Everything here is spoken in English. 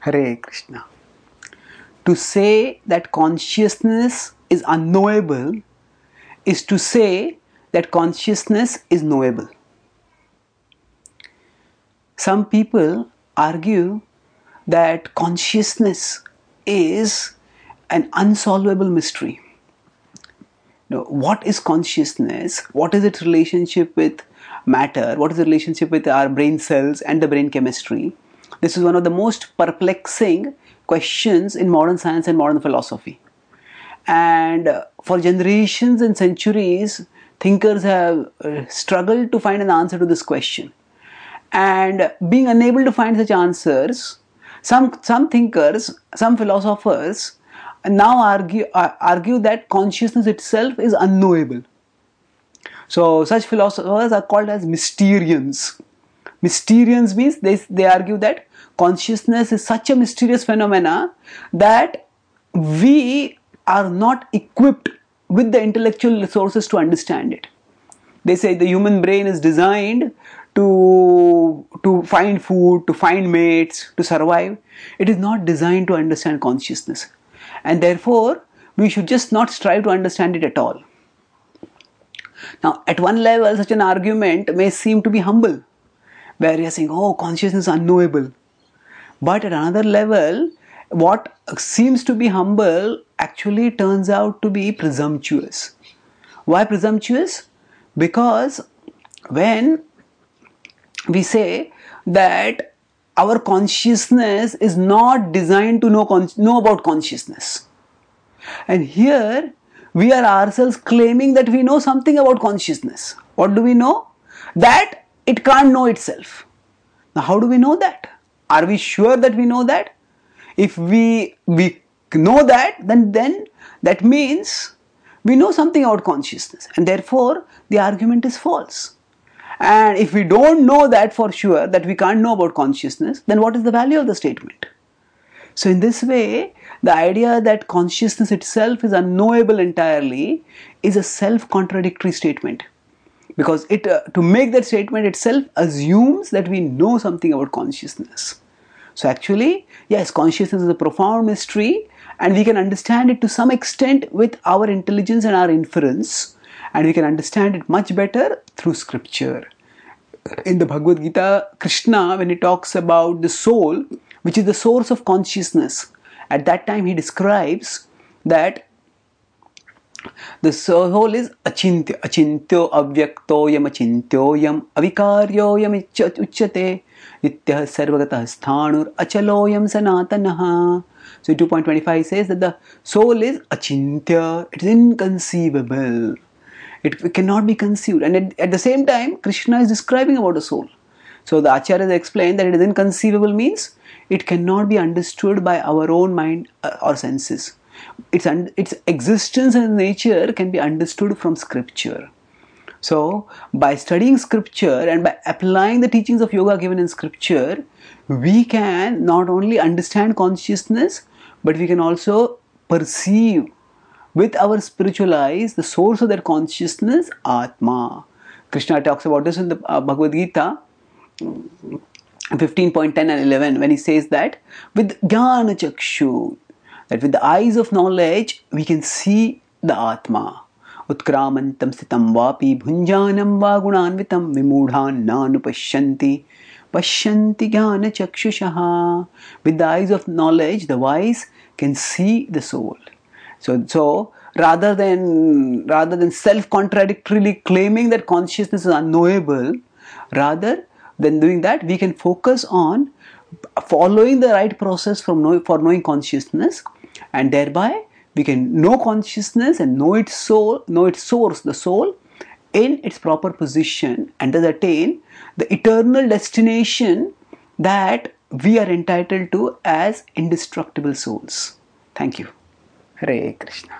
Hare Krishna. To say that consciousness is unknowable is to say that consciousness is knowable. Some people argue that consciousness is an unsolvable mystery. Now, what is consciousness? What is its relationship with matter? What is the relationship with our brain cells and the brain chemistry? This is one of the most perplexing questions in modern science and modern philosophy. And for generations and centuries, thinkers have struggled to find an answer to this question. And being unable to find such answers, some thinkers, some philosophers now argue that consciousness itself is unknowable. So such philosophers are called as Mysterians. Mysterians means they argue that consciousness is such a mysterious phenomena that we are not equipped with the intellectual resources to understand it. They say the human brain is designed to find food, to find mates, to survive. It is not designed to understand consciousness. And therefore, we should just not strive to understand it at all. Now, at one level, such an argument may seem to be humble, where you are saying, oh, consciousness is unknowable. But at another level, what seems to be humble actually turns out to be presumptuous. Why presumptuous? Because when we say that our consciousness is not designed to know about consciousness, and here we are ourselves claiming that we know something about consciousness. What do we know? That it can't know itself. Now, how do we know that? Are we sure that we know that? If we know that, then that means we know something about consciousness, and therefore the argument is false. And if we don't know that for sure, that we can't know about consciousness, then what is the value of the statement? So in this way, the idea that consciousness itself is unknowable entirely is a self-contradictory statement. Because to make that statement itself assumes that we know something about consciousness. So actually, yes, consciousness is a profound mystery, and we can understand it to some extent with our intelligence and our inference, and we can understand it much better through scripture. In the Bhagavad Gita, Krishna, when he talks about the soul, which is the source of consciousness, at that time he describes that the soul is achintya. Achintyo avyakto yam achintyo yam avikaryo yam uchyate nityah sarvagatah sthanur achalo yam sanatanaha. So 2.25 says that the soul is achintya, it is inconceivable. It cannot be conceived. And at the same time, Krishna is describing about the soul. So the Acharyas explain that it is inconceivable means it cannot be understood by our own mind or senses. Its existence and nature can be understood from scripture. So by studying scripture and by applying the teachings of yoga given in scripture, we can not only understand consciousness, but we can also perceive with our spiritual eyes the source of that consciousness, Atma. Krishna talks about this in the Bhagavad Gita 15.10 and 11, when he says that with Jnana Chakshu, that with the eyes of knowledge we can see the Atma. Utkramantam sitam vapi bhunjanam vagunanvitam vimudhan nanupashyanti pashyanti jnana chakshushaha. With the eyes of knowledge, the wise can see the soul. So rather than self-contradictorily claiming that consciousness is unknowable, rather than doing that, we can focus on following the right process for knowing consciousness, and thereby we can know consciousness and know its source, the soul, in its proper position, and thus attain the eternal destination that we are entitled to as indestructible souls. Thank you. Hare Krishna.